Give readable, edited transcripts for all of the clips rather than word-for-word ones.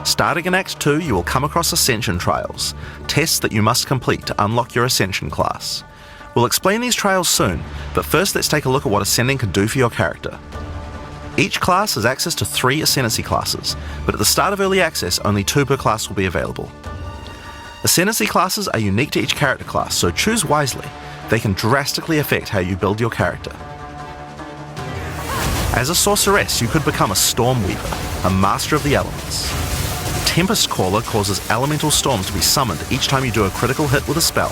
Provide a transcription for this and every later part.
Starting in Act 2, you will come across Ascension Trials, tests that you must complete to unlock your Ascension class. We'll explain these trials soon, but first let's take a look at what Ascending can do for your character. Each class has access to 3 Ascendancy classes, but at the start of Early Access, only 2 per class will be available. Ascendancy classes are unique to each character class, so choose wisely. They can drastically affect how you build your character. As a sorceress, you could become a Storm Weaver, a master of the elements. Tempest Caller causes elemental storms to be summoned each time you do a critical hit with a spell.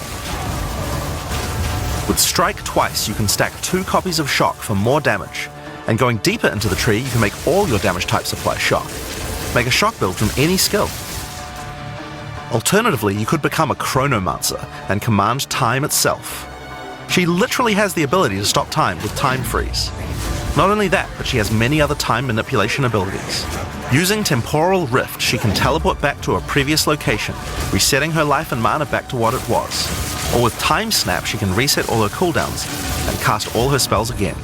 With Strike twice, you can stack 2 copies of Shock for more damage, and going deeper into the tree, you can make all your damage types apply Shock. Make a Shock build from any skill. Alternatively, you could become a Chronomancer and command time itself. She literally has the ability to stop time with Time Freeze. Not only that, but she has many other time manipulation abilities. Using Temporal Rift, she can teleport back to a previous location, resetting her life and mana back to what it was. Or with Time Snap, she can reset all her cooldowns and cast all her spells again.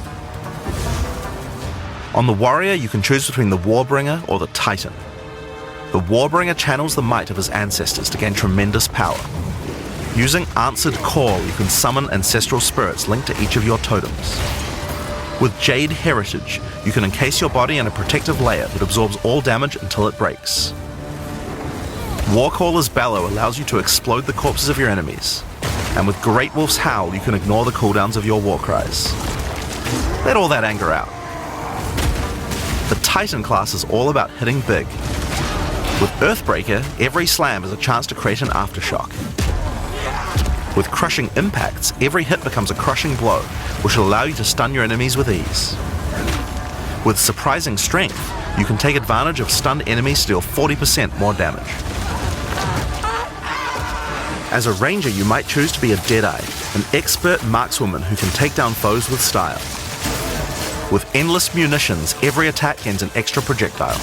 On the Warrior, you can choose between the Warbringer or the Titan. The Warbringer channels the might of his ancestors to gain tremendous power. Using Answered Call, you can summon ancestral spirits linked to each of your totems. With Jade Heritage, you can encase your body in a protective layer that absorbs all damage until it breaks. Warcaller's Bellow allows you to explode the corpses of your enemies. And with Great Wolf's Howl, you can ignore the cooldowns of your war cries. Let all that anger out. The Titan class is all about hitting big. With Earthbreaker, every slam is a chance to create an aftershock. With Crushing Impacts, every hit becomes a crushing blow, which will allow you to stun your enemies with ease. With Surprising Strength, you can take advantage of stunned enemies to deal 40% more damage. As a ranger, you might choose to be a Deadeye, an expert markswoman who can take down foes with style. With Endless Munitions, every attack gains an extra projectile.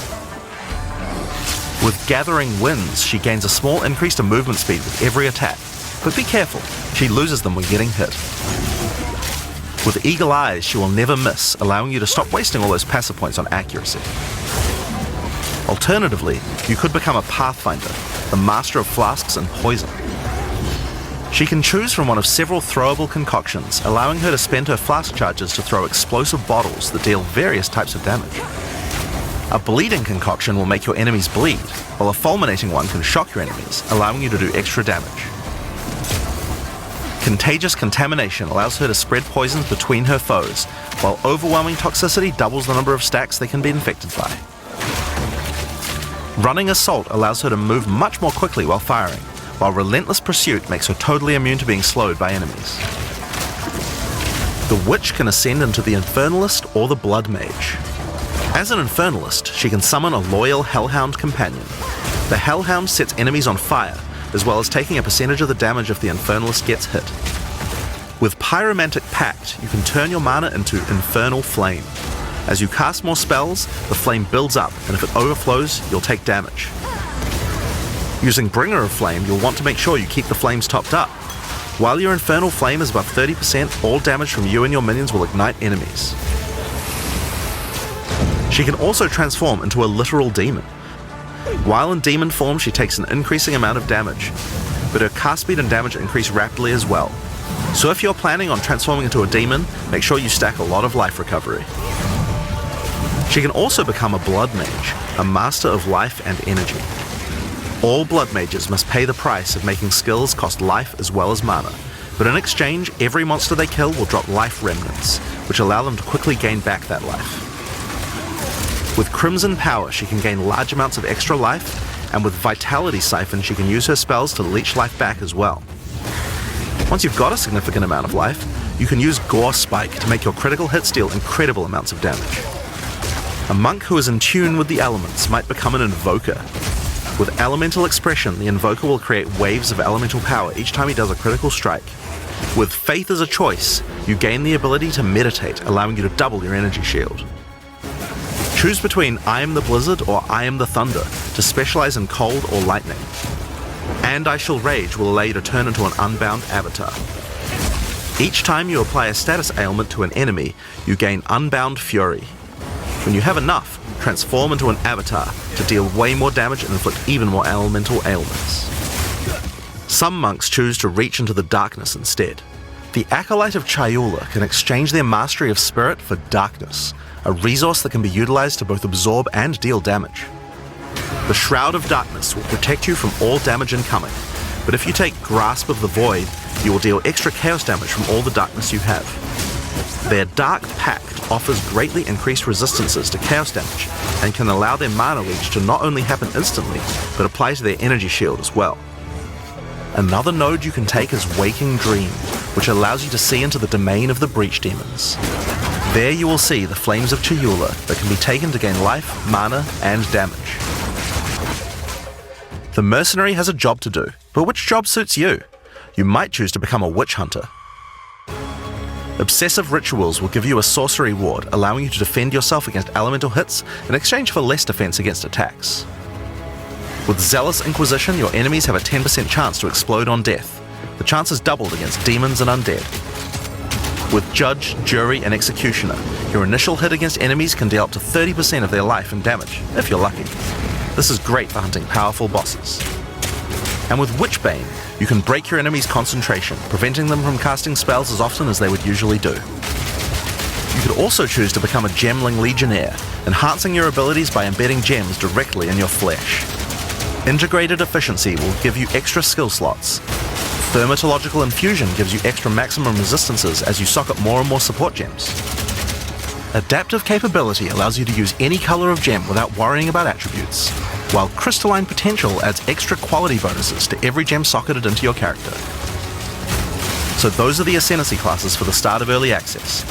With Gathering Winds, she gains a small increase to movement speed with every attack, but be careful, she loses them when getting hit. With Eagle Eyes, she will never miss, allowing you to stop wasting all those passive points on accuracy. Alternatively, you could become a Pathfinder, the master of flasks and poison. She can choose from one of several throwable concoctions, allowing her to spend her flask charges to throw explosive bottles that deal various types of damage. A bleeding concoction will make your enemies bleed, while a fulminating one can shock your enemies, allowing you to do extra damage. Contagious Contamination allows her to spread poisons between her foes, while Overwhelming Toxicity doubles the number of stacks they can be infected by. Running Assault allows her to move much more quickly while firing, while Relentless Pursuit makes her totally immune to being slowed by enemies. The Witch can ascend into the Infernalist or the Blood Mage. As an Infernalist, she can summon a loyal Hellhound companion. The Hellhound sets enemies on fire, as well as taking a percentage of the damage if the Infernalist gets hit. With Pyromantic Pact, you can turn your mana into Infernal Flame. As you cast more spells, the flame builds up, and if it overflows, you'll take damage. Using Bringer of Flame, you'll want to make sure you keep the flames topped up. While your Infernal Flame is above 30%, all damage from you and your minions will ignite enemies. She can also transform into a literal demon. While in demon form, she takes an increasing amount of damage, but her cast speed and damage increase rapidly as well. So if you're planning on transforming into a demon, make sure you stack a lot of life recovery. She can also become a Blood Mage, a master of life and energy. All Blood Mages must pay the price of making skills cost life as well as mana, but in exchange, every monster they kill will drop life remnants, which allow them to quickly gain back that life. With Crimson Power, she can gain large amounts of extra life, and with Vitality Siphon, she can use her spells to leech life back as well. Once you've got a significant amount of life, you can use Gore Spike to make your critical hits deal incredible amounts of damage. A monk who is in tune with the elements might become an Invoker. With Elemental Expression, the Invoker will create waves of elemental power each time he does a critical strike. With Faith as a choice, you gain the ability to meditate, allowing you to double your energy shield. Choose between I am the Blizzard or I am the Thunder to specialize in cold or lightning. And I Shall Rage will allow you to turn into an unbound avatar. Each time you apply a status ailment to an enemy, you gain Unbound Fury. When you have enough, transform into an avatar to deal way more damage and inflict even more elemental ailments. Some monks choose to reach into the darkness instead. The Acolyte of Chayula can exchange their mastery of spirit for darkness, a resource that can be utilized to both absorb and deal damage. The Shroud of Darkness will protect you from all damage incoming, but if you take Grasp of the Void, you will deal extra chaos damage from all the darkness you have. Their Dark Pact offers greatly increased resistances to chaos damage and can allow their mana leech to not only happen instantly, but apply to their energy shield as well. Another node you can take is Waking Dream, which allows you to see into the domain of the Breach Demons. There you will see the Flames of Chayula that can be taken to gain life, mana, and damage. The Mercenary has a job to do, but which job suits you? You might choose to become a Witch Hunter. Obsessive Rituals will give you a sorcery ward, allowing you to defend yourself against elemental hits in exchange for less defense against attacks. With Zealous Inquisition, your enemies have a 10% chance to explode on death. The chance is doubled against demons and undead. With Judge, Jury, and Executioner, your initial hit against enemies can deal up to 30% of their life and damage, if you're lucky. This is great for hunting powerful bosses. And with Witchbane, you can break your enemy's concentration, preventing them from casting spells as often as they would usually do. You could also choose to become a Gemling Legionnaire, enhancing your abilities by embedding gems directly in your flesh. Integrated Efficiency will give you extra skill slots. Thermatological Infusion gives you extra maximum resistances as you sock up more and more support gems. Adaptive Capability allows you to use any color of gem without worrying about attributes, while Crystalline Potential adds extra quality bonuses to every gem socketed into your character. So those are the Ascendancy classes for the start of Early Access.